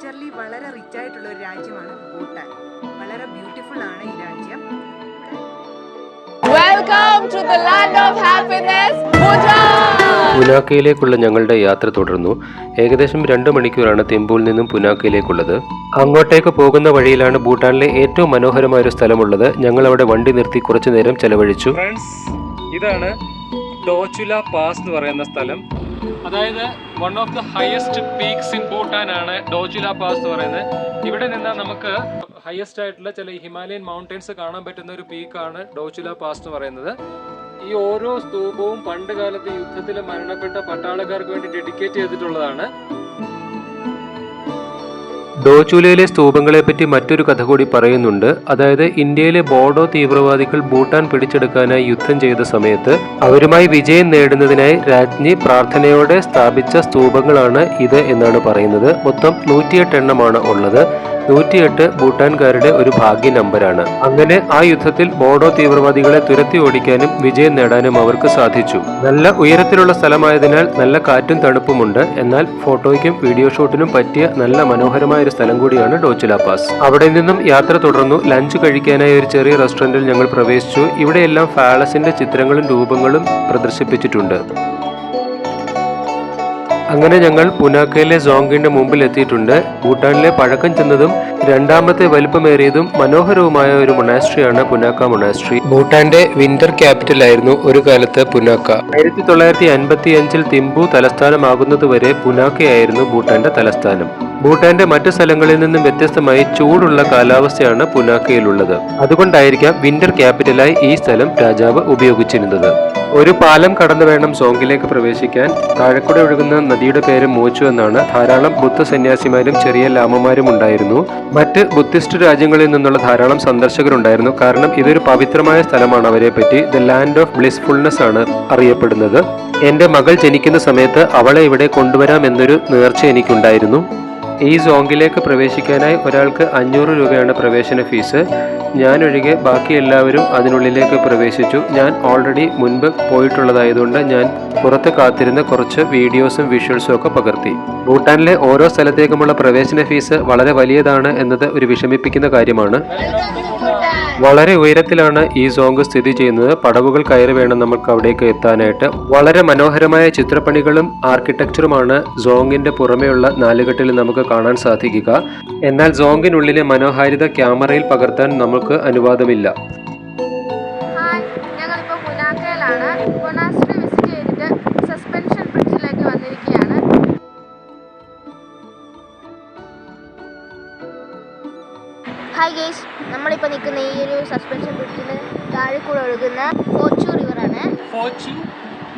Culturally വളരെ rich ആയിട്ടുള്ള ഒരു രാജ്യമാണ് ഭൂട്ടാൻ. വളരെ ബ്യൂട്ടിഫുൾ ആണ് ഈ രാജ്യം. Welcome to the land of happiness, Bhutan. പുനാക്കയിലേക്കുള്ള ഞങ്ങളുടെ യാത്ര തുടർന്നു. ഏകദേശം 2 മണിക്കൂറാണ് തിമ്പുവിൽ നിന്നും പുനാക്കയിലേക്കുള്ളത്. അങ്ങോട്ടേക്ക് പോകുന്ന വഴിയിലാണ് ഭൂട്ടാനിലെ ഏറ്റവും മനോഹരമായ ഒരു സ്ഥലമുള്ളത്. ഞങ്ങൾ അവിടെ വണ്ടി നിർത്തി കുറച്ചു നേരം ചെലവഴിച്ചു. ഫ്രണ്ട്സ്, ഇതാണ് ഡോചുല പാസ് എന്ന് പറയുന്ന സ്ഥലം. അതായത് one of the highest peaks in Bhutan ആണ് ഡോചുല പാസ് എന്ന് പറയുന്നത്. ഇവിടെ നിന്നാൽ നമുക്ക് ഹയസ്റ്റ് ആയിട്ടുള്ള ചില ഹിമാലയൻ മൗണ്ടൻസ് കാണാൻ പറ്റുന്ന ഒരു പീക്കാണ് ഡോചുല പാസ് എന്ന് പറയുന്നത്. ഈ ഓരോ സ്തൂപവും പണ്ട് കാലത്ത് യുദ്ധത്തിൽ മരണപ്പെട്ട പട്ടാളക്കാർക്ക് വേണ്ടി ഡെഡിക്കേറ്റ് ചെയ്തിട്ടുള്ളതാണ്. ഡോചുലയിലെ സ്തൂപങ്ങളെപ്പറ്റി മറ്റൊരു കഥ കൂടി പറയുന്നുണ്ട്. അതായത് ഇന്ത്യയിലെ ബോഡോ തീവ്രവാദികൾ ഭൂട്ടാൻ പിടിച്ചെടുക്കാനായി യുദ്ധം ചെയ്ത സമയത്ത് അവരുമായി വിജയം നേടുന്നതിനായി രാജ്ഞി പ്രാർത്ഥനയോടെ സ്ഥാപിച്ച സ്തൂപങ്ങളാണ് ഇത് എന്നാണ് പറയുന്നത്. മൊത്തം 108 എണ്ണമാണ് ഉള്ളത്. 108 ഭൂട്ടാൻകാരുടെ ഒരു ഭാഗ്യ നമ്പറാണ്. അങ്ങനെ ആ യുദ്ധത്തിൽ ബോഡോ തീവ്രവാദികളെ തുരത്തി ഓടിക്കാനും വിജയം നേടാനും അവർക്ക് സാധിച്ചു. നല്ല ഉയരത്തിലുള്ള സ്ഥലമായതിനാൽ നല്ല കാറ്റും തണുപ്പുമുണ്ട്. എന്നാൽ ഫോട്ടോയ്ക്കും വീഡിയോ ഷൂട്ടിനും പറ്റിയ നല്ല മനോഹരമായ ഒരു സ്ഥലം കൂടിയാണ് ഡോചുല പാസ്. അവിടെ നിന്നും യാത്ര തുടർന്നു. ലഞ്ച് കഴിക്കാനായി ഒരു ചെറിയ റെസ്റ്റോറന്റിൽ ഞങ്ങൾ പ്രവേശിച്ചു. ഇവിടെയെല്ലാം ഫാലസിന്റെ ചിത്രങ്ങളും രൂപങ്ങളും പ്രദർശിപ്പിച്ചിട്ടുണ്ട്. അങ്ങനെ ഞങ്ങൾ പുനാക്കയിലെ സോങ്കിന്റെ മുമ്പിൽ എത്തിയിട്ടുണ്ട്. ഭൂട്ടാനിലെ പഴക്കം ചെന്നതും രണ്ടാമത്തെ വലുപ്പമേറിയതും മനോഹരവുമായ ഒരു മൊണാസ്ട്രിയാണ് പുനാക്ക മൊണാസ്ട്രി. ഭൂട്ടാന്റെ വിന്റർ ക്യാപിറ്റൽ ആയിരുന്നു ഒരു കാലത്ത് പുനാക്ക. 1955 തിമ്പു തലസ്ഥാനമാകുന്നതുവരെ പുനാക്കയായിരുന്നു ഭൂട്ടാന്റെ തലസ്ഥാനം. ഭൂട്ടാന്റെ മറ്റു സ്ഥലങ്ങളിൽ നിന്നും വ്യത്യസ്തമായി ചൂടുള്ള കാലാവസ്ഥയാണ് പുനാക്കയിലുള്ളത്. അതുകൊണ്ടായിരിക്കാം വിന്റർ ക്യാപിറ്റലായി ഈ സ്ഥലം രാജാവ് ഉപയോഗിച്ചിരുന്നത്. ഒരു പാലം കടന്നു വേണം സോങ്കിലേക്ക് പ്രവേശിക്കാൻ. താഴെക്കൂടെ ഒഴുകുന്ന നദിയുടെ പേര് മോച്ചു എന്നാണ്. ധാരാളം ബുദ്ധ സന്യാസിമാരും ചെറിയ ലാമമാരും ഉണ്ടായിരുന്നു. മറ്റ് ബുദ്ധിസ്റ്റ് രാജ്യങ്ങളിൽ നിന്നുള്ള ധാരാളം സന്ദർശകരുണ്ടായിരുന്നു. കാരണം ഇതൊരു പവിത്രമായ സ്ഥലമാണ്. അവരെ പറ്റി ദ ലാൻഡ് ഓഫ് ബ്ലിസ്ഫുൾനെസ് ആണ് അറിയപ്പെടുന്നത്. എന്റെ മകൾ ജനിക്കുന്ന സമയത്ത് അവളെ ഇവിടെ കൊണ്ടുവരാം എന്നൊരു നേർച്ച എനിക്കുണ്ടായിരുന്നു. ഈ സോങ്കിലേക്ക് പ്രവേശിക്കാനായി ഒരാൾക്ക് 500 രൂപയാണ് പ്രവേശന ഫീസ്. ഞാനൊഴികെ ബാക്കി എല്ലാവരും അതിനുള്ളിലേക്ക് പ്രവേശിച്ചു. ഞാൻ ഓൾറെഡി മുൻപ് പോയിട്ടുള്ളതായതുകൊണ്ട് ഞാൻ പുറത്ത് കാത്തിരുന്ന കുറച്ച് വീഡിയോസും വിഷ്വൽസും ഒക്കെ പകർത്തി. ഭൂട്ടാനിലെ ഓരോ സ്ഥലത്തേക്കുമുള്ള പ്രവേശന ഫീസ് വളരെ വലിയതാണ് എന്നത് ഒരു വിഷമിപ്പിക്കുന്ന കാര്യമാണ്. വളരെ ഉയരത്തിലാണ് ഈ സോങ് സ്ഥിതി ചെയ്യുന്നത്. പടവുകൾ കയറി വേണം നമുക്ക് അവിടേക്ക് എത്താനായിട്ട്. വളരെ മനോഹരമായ ചിത്രപ്പണികളും ആർക്കിടെക്ചറുമാണ് സോങ്ങിന്റെ പുറമെയുള്ള നാലുകെട്ടിൽ നമുക്ക് കാണാൻ സാധിക്കുക. എന്നാൽ സോങ്ങിനുള്ളിലെ മനോഹാരിത ക്യാമറയിൽ പകർത്താൻ നമുക്ക് അനുവാദമില്ല. ഞങ്ങളിപ്പോൾ പുനാക്കയിലാണ്. മൊണാസ്ട്രി വിസിറ്റ് ചെയ്തിട്ട് സസ്പെൻഷൻ ബ്രിഡ്ജിലേക്ക് വന്നിരിക്കുകയാണ്. ഹായ് ഗൈസ്, നമ്മളിപ്പോൾ നിൽക്കുന്ന ഈ ഒരു സസ്പെൻഷൻ ബ്രിഡ്ജിന് താഴെ കൂടെ ഒഴുകുന്ന ഫോച്ചു റിവറാണ്. ഫോച്ചു,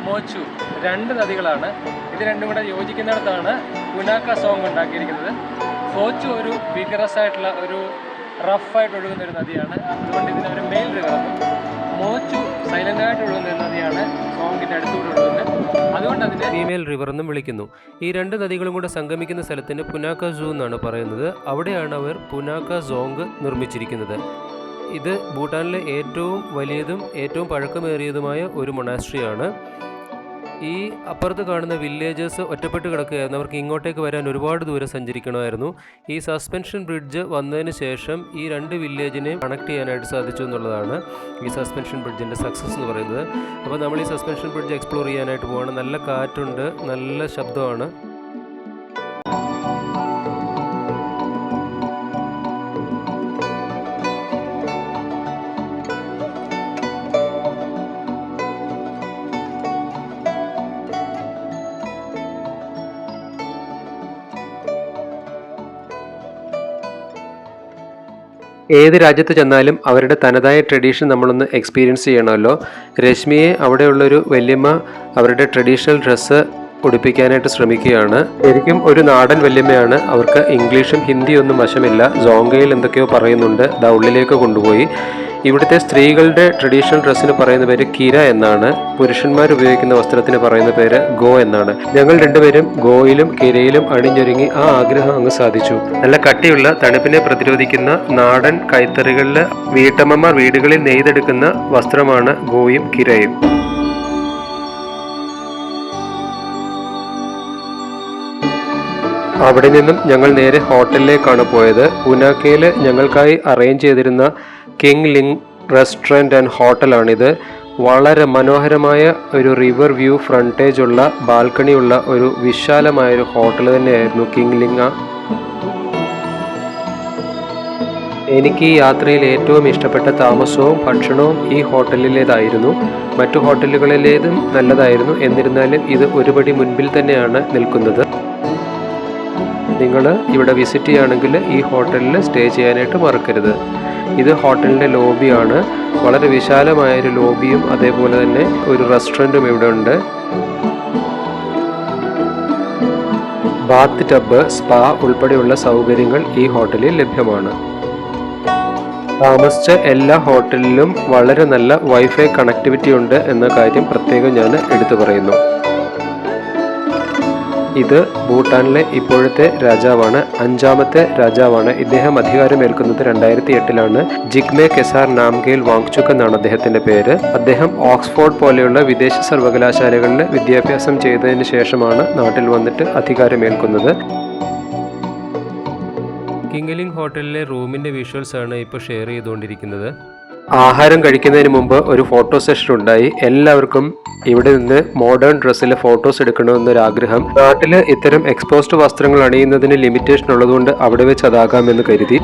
മോച്ചു 2 നദികളാണ്. ഇത് രണ്ടും കൂടെ യോജിക്കുന്നിടത്താണ് പുനാക്ക സോങ് ഉണ്ടാക്കിയിരിക്കുന്നത്. ഫോച്ചു ഒരു വിഗറസ് ആയിട്ടുള്ള ഒരു റഫായിട്ട് ഒഴുകുന്ന ഒരു നദിയാണ്. അതുകൊണ്ട് ഇതിനൊരു മെയിൽ റിവർ എന്നും, മോച്ചു സൈലന്റ് ആയിട്ട് ഒഴുകുന്ന ഒരു നദിയാണ് സോങ്ങിന്റെ അടുത്തുകൂടെ ഒഴുകുന്നത്. അതുകൊണ്ട് അതിനെ ഫീമെയിൽ റിവർ എന്നും വിളിക്കുന്നു. ഈ 2 നദികളും കൂടെ സംഗമിക്കുന്ന സ്ഥലത്തിന് പുനാക്ക സൂ എന്നാണ് പറയുന്നത്. അവിടെയാണ് അവർ പുനാക്ക സോങ് നിർമ്മിച്ചിരിക്കുന്നത്. ഇത് ഭൂട്ടാനിലെ ഏറ്റവും വലിയതും ഏറ്റവും പഴക്കമേറിയതുമായ ഒരു മൊണാസ്ട്രിയാണ്. ഈ അപ്പുറത്ത് കാണുന്ന വില്ലേജസ് ഒറ്റപ്പെട്ട് കിടക്കുകയായിരുന്നു. അവർക്ക് ഇങ്ങോട്ടേക്ക് വരാൻ ഒരുപാട് ദൂരം സഞ്ചരിക്കണമായിരുന്നു. ഈ സസ്പെൻഷൻ ബ്രിഡ്ജ് വന്നതിന് ശേഷം ഈ 2 വില്ലേജിനെ കണക്ട് ചെയ്യാനായിട്ട് സാധിച്ചു എന്നുള്ളതാണ് ഈ സസ്പെൻഷൻ ബ്രിഡ്ജിൻ്റെ സക്സസ് എന്ന് പറയുന്നത്. അപ്പോൾ നമ്മൾ ഈ സസ്പെൻഷൻ ബ്രിഡ്ജ് എക്സ്പ്ലോർ ചെയ്യാനായിട്ട് പോവാണ്. നല്ല കാറ്റുണ്ട്, നല്ല ശബ്ദമാണ്. ഏത് രാജ്യത്ത് ചെന്നാലും അവരുടെ തനതായ ട്രഡീഷൻ നമ്മളൊന്ന് എക്സ്പീരിയൻസ് ചെയ്യണമല്ലോ. രശ്മിയെ അവിടെയുള്ളൊരു വല്യമ്മ അവരുടെ ട്രഡീഷണൽ ഡ്രസ്സ് ഉടുപ്പിക്കാനായിട്ട് ശ്രമിക്കുകയാണ്. ശരിക്കും ഒരു നാടൻ വല്യമ്മയാണ്. അവർക്ക് ഇംഗ്ലീഷും ഹിന്ദിയൊന്നും വശമില്ല. സോങ്കയിൽ എന്തൊക്കെയോ പറയുന്നുണ്ട്. ഉള്ളിലേക്ക് കൊണ്ടുപോയി. ഇവിടുത്തെ സ്ത്രീകളുടെ ട്രഡീഷണൽ ഡ്രസ്സിന് പറയുന്ന പേര് കിര എന്നാണ്. പുരുഷന്മാർ ഉപയോഗിക്കുന്ന വസ്ത്രത്തിന് പറയുന്ന പേര് ഗോ എന്നാണ്. ഞങ്ങൾ രണ്ടുപേരും ഗോയിലും കിരയിലും അണിഞ്ഞൊരുങ്ങി ആ ആഗ്രഹം അങ്ങ് സാധിച്ചു. നല്ല കട്ടിയുള്ള തണുപ്പിനെ പ്രതിരോധിക്കുന്ന നാടൻ കൈത്തറികളിൽ വീട്ടമ്മമാർ വീടുകളിൽ നെയ്തെടുക്കുന്ന വസ്ത്രമാണ് ഗോയും കിരയും. അവിടെ നിന്നും ഞങ്ങൾ നേരെ ഹോട്ടലിലേക്കാണ് പോയത്. പുനാക്കയിൽ ഞങ്ങൾക്കായി അറേഞ്ച് ചെയ്തിരുന്ന കിങ് ലിങ് റെസ്റ്റോറൻറ്റ് ആൻഡ് ഹോട്ടലാണിത്. വളരെ മനോഹരമായ ഒരു റിവർ വ്യൂ ഫ്രണ്ടേജ് ഉള്ള ബാൽക്കണിയുള്ള ഒരു വിശാലമായൊരു ഹോട്ടൽ തന്നെയായിരുന്നു കിങ് ലിങ്. എനിക്ക് ഈ യാത്രയിൽ ഏറ്റവും ഇഷ്ടപ്പെട്ട താമസവും ഭക്ഷണവും ഈ ഹോട്ടലിലേതായിരുന്നു. മറ്റു ഹോട്ടലുകളിലേതും നല്ലതായിരുന്നു, എന്നിരുന്നാലും ഇത് ഒരുപടി മുൻപിൽ തന്നെയാണ് നിൽക്കുന്നത്. നിങ്ങൾ ഇവിടെ വിസിറ്റ് ചെയ്യുകയാണെങ്കിൽ ഈ ഹോട്ടലിൽ സ്റ്റേ ചെയ്യാനായിട്ട് മറക്കരുത്. ഇത് ഹോട്ടലിൻ്റെ ലോബിയാണ്. വളരെ വിശാലമായൊരു ലോബിയും അതേപോലെ തന്നെ ഒരു റെസ്റ്റോറൻറ്റും ഇവിടെ ഉണ്ട്. ബാത്ത് ടബ്, സ്പാ ഉൾപ്പെടെയുള്ള സൗകര്യങ്ങൾ ഈ ഹോട്ടലിൽ ലഭ്യമാണ്. താമസിച്ച എല്ലാ ഹോട്ടലിലും വളരെ നല്ല വൈഫൈ കണക്ടിവിറ്റി ഉണ്ട് എന്ന കാര്യം പ്രത്യേകം ഞാൻ എടുത്തു പറയുന്നു. ഇത് ഭൂട്ടാനിലെ ഇപ്പോഴത്തെ രാജാവാണ്, 5ാമത്തെ രാജാവാണ്. ഇദ്ദേഹം അധികാരമേൽക്കുന്നത് 2008-ലാണ്. ജിഗ്മെ കെസാർ നാംഗേൽ വാങ്ചുക് എന്നാണ് അദ്ദേഹത്തിന്റെ പേര്. അദ്ദേഹം ഓക്സ്ഫോർഡ് പോലെയുള്ള വിദേശ സർവകലാശാലകളിൽ വിദ്യാഭ്യാസം ചെയ്തതിന് ശേഷമാണ് നാട്ടിൽ വന്നിട്ട് അധികാരമേൽക്കുന്നത്. കിങ് ലിങ് ഹോട്ടലിലെ റൂമിന്റെ വിഷ്വൽസ് ആണ് ഇപ്പോൾ ഷെയർ ചെയ്തുകൊണ്ടിരിക്കുന്നത്. ആഹാരം കഴിക്കുന്നതിന് മുമ്പ് ഒരു ഫോട്ടോ സെഷൻ ഉണ്ടായി. എല്ലാവർക്കും ഇവിടെ നിന്ന് മോഡേൺ ഡ്രസ്സിലെ ഫോട്ടോസ് എടുക്കണമെന്നൊരാഗ്രഹം. നാട്ടിൽ ഇത്തരം എക്സ്പോസ്ഡ് വസ്ത്രങ്ങൾ അണിയുന്നതിന് ലിമിറ്റേഷൻ ഉള്ളതുകൊണ്ട് അവിടെ വെച്ച് അതാകാമെന്ന് കരുതി.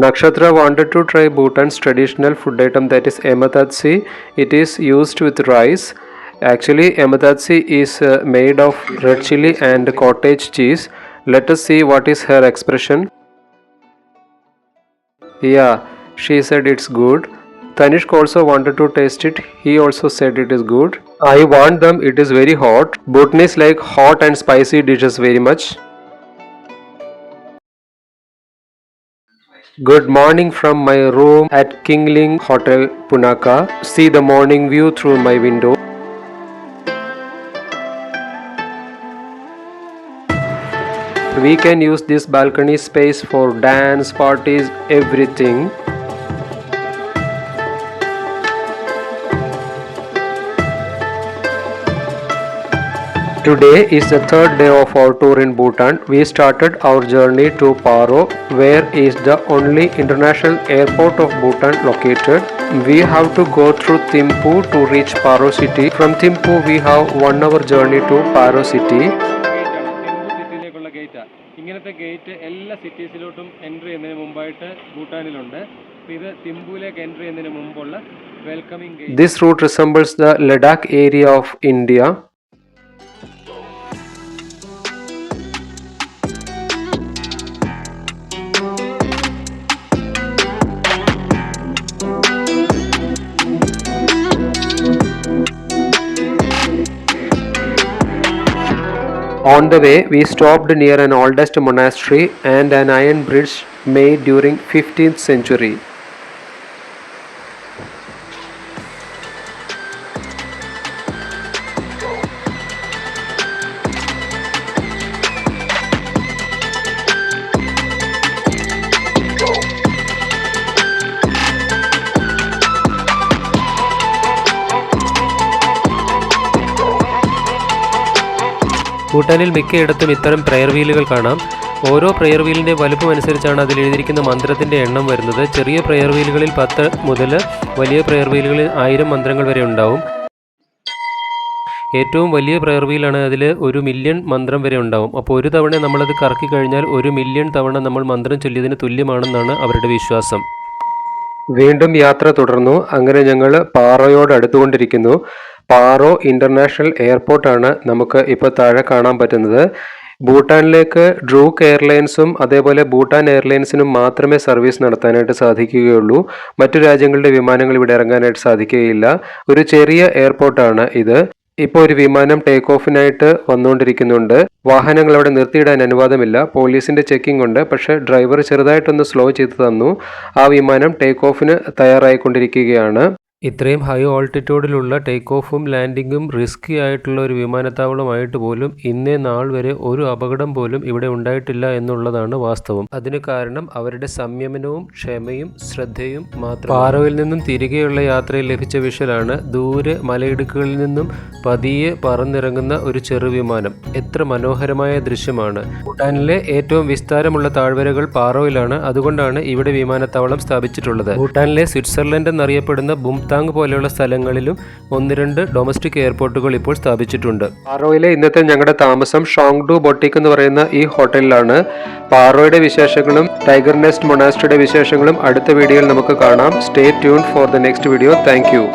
Nakshatra wanted to try Bhutan's traditional food item, that is emathatsi. It is used with rice. Actually, emathatsi is made of red chili and cottage cheese. Let us see what is her expression. Yeah, she said it's good. Tanishk also wanted to taste it. He also said it is good. I warned them it is very hot. Bhutanese like hot and spicy dishes very much. Good morning from my room at King Ling Hotel, Punakha. See the morning view through my window. We can use this balcony space for dance, parties, everything. Today is the third day of our tour in Bhutan. We started our journey to Paro, where is the only international airport of Bhutan located. We have to go through Thimphu to reach Paro city. From Thimphu we have 1 hour journey to Paro city. സിറ്റിയിലേക്കുള്ള ഗേറ്റാണ്. ഇങ്ങനത്തെ gate എല്ലാ സിറ്റീസിലോട്ടും entry ചെയ്യുന്നതിന് മുമ്പായിട്ട് ഭൂട്ടാനിലുണ്ട്. ഇത് തിമ്പുവിലേക്ക് entry ചെയ്യുന്നതിന് മുമ്പുള്ള welcoming gate. This route resembles the Ladakh area of India. On the way, we stopped near an oldest monastery and an iron bridge made during 15th century. ഭൂട്ടാനിൽ മിക്കയിടത്തും ഇത്തരം prayer വീലുകൾ കാണാം. ഓരോ prayer വീലിൻ്റെ വലുപ്പം അനുസരിച്ചാണ് അതിൽ എഴുതിയിരിക്കുന്ന മന്ത്രത്തിൻ്റെ എണ്ണം വരുന്നത്. ചെറിയ പ്രെയർ വീലുകളിൽ 10 മുതൽ വലിയ പ്രെയർ വീലുകളിൽ 1000 മന്ത്രങ്ങൾ വരെ ഉണ്ടാവും. ഏറ്റവും വലിയ പ്രെയർ വീലാണ് അതിൽ 1 മില്യൺ മന്ത്രം വരെ ഉണ്ടാവും. അപ്പോൾ ഒരു തവണ നമ്മളത് കറക്കി കഴിഞ്ഞാൽ 1 മില്യൺ തവണ നമ്മൾ മന്ത്രം ചൊല്ലിയതിന് തുല്യമാണെന്നാണ് അവരുടെ വിശ്വാസം. വീണ്ടും യാത്ര തുടർന്നു. അങ്ങനെ ഞങ്ങൾ പാറയോട് അടുത്തുകൊണ്ടിരിക്കുന്നു. പാറോ ഇൻ്റർനാഷണൽ എയർപോർട്ടാണ് നമുക്ക് ഇപ്പോൾ താഴെ കാണാൻ പറ്റുന്നത്. ഭൂട്ടാനിലേക്ക് ഡ്രൂക്ക് എയർലൈൻസും അതേപോലെ ഭൂട്ടാൻ എയർലൈൻസിനും മാത്രമേ സർവീസ് നടത്താനായിട്ട് സാധിക്കുകയുള്ളൂ. മറ്റു രാജ്യങ്ങളുടെ വിമാനങ്ങൾ ഇവിടെ ഇറങ്ങാനായിട്ട് സാധിക്കുകയില്ല. ഒരു ചെറിയ എയർപോർട്ടാണ് ഇത്. ഇപ്പോൾ ഒരു വിമാനം ടേക്ക് ഓഫിനായിട്ട് വന്നുകൊണ്ടിരിക്കുന്നുണ്ട്. വാഹനങ്ങൾ അവിടെ നിർത്തിയിടാൻ അനുവാദമില്ല. പോലീസിന്റെ ചെക്കിംഗ് ഉണ്ട്. പക്ഷേ ഡ്രൈവർ ചെറുതായിട്ടൊന്ന് സ്ലോ ചെയ്ത് തന്നു. ആ വിമാനം ടേക്ക് ഓഫിന് തയ്യാറായിക്കൊണ്ടിരിക്കുകയാണ്. ഇത്രയും ഹൈ ഓൾട്ടിറ്റ്യൂഡിലുള്ള ടേക്ക് ഓഫും ലാൻഡിങ്ങും റിസ്കി ആയിട്ടുള്ള ഒരു വിമാനത്താവളമായിട്ട് പോലും ഇന്നേ നാൾ വരെ ഒരു അപകടം പോലും ഇവിടെ ഉണ്ടായിട്ടില്ല എന്നുള്ളതാണ് വാസ്തവം. അതിന് കാരണം അവരുടെ സംയമനവും ക്ഷമയും ശ്രദ്ധയും മാത്രം. പാറോയിൽ നിന്നും തിരികെയുള്ള യാത്രയിൽ ലഭിച്ച വിഷ്വലാണ് ദൂരെ മലയിടുക്കുകളിൽ നിന്നും പതിയെ പറന്നിറങ്ങുന്ന ഒരു ചെറുവിമാനം. എത്ര മനോഹരമായ ദൃശ്യമാണ്. ഭൂട്ടാനിലെ ഏറ്റവും വിസ്താരമുള്ള താഴ്വരകൾ പാറോയിലാണ്. അതുകൊണ്ടാണ് ഇവിടെ വിമാനത്താവളം സ്ഥാപിച്ചിട്ടുള്ളത്. ഭൂട്ടാനിലെ സ്വിറ്റ്സർലൻഡ് എന്നറിയപ്പെടുന്ന ബുംതാങ് പോലെയുള്ള സ്ഥലങ്ങളിലും 1-2 ഡൊമസ്റ്റിക് എയർപോർട്ടുകൾ ഇപ്പോൾ സ്ഥാപിച്ചിട്ടുണ്ട്. പാറോയിലെ ഇന്നത്തെ ഞങ്ങളുടെ താമസം ഷോങ്ഡു ബൊട്ടിക് എന്ന് പറയുന്ന ഈ ഹോട്ടലിലാണ്. പാറോയുടെ വിശേഷങ്ങളും ടൈഗർ നെസ്റ്റ് മൊണാസ്ട്രിയുടെ വിശേഷങ്ങളും അടുത്ത വീഡിയോയിൽ നമുക്ക് കാണാം. Stay tune for the next video. Thank you.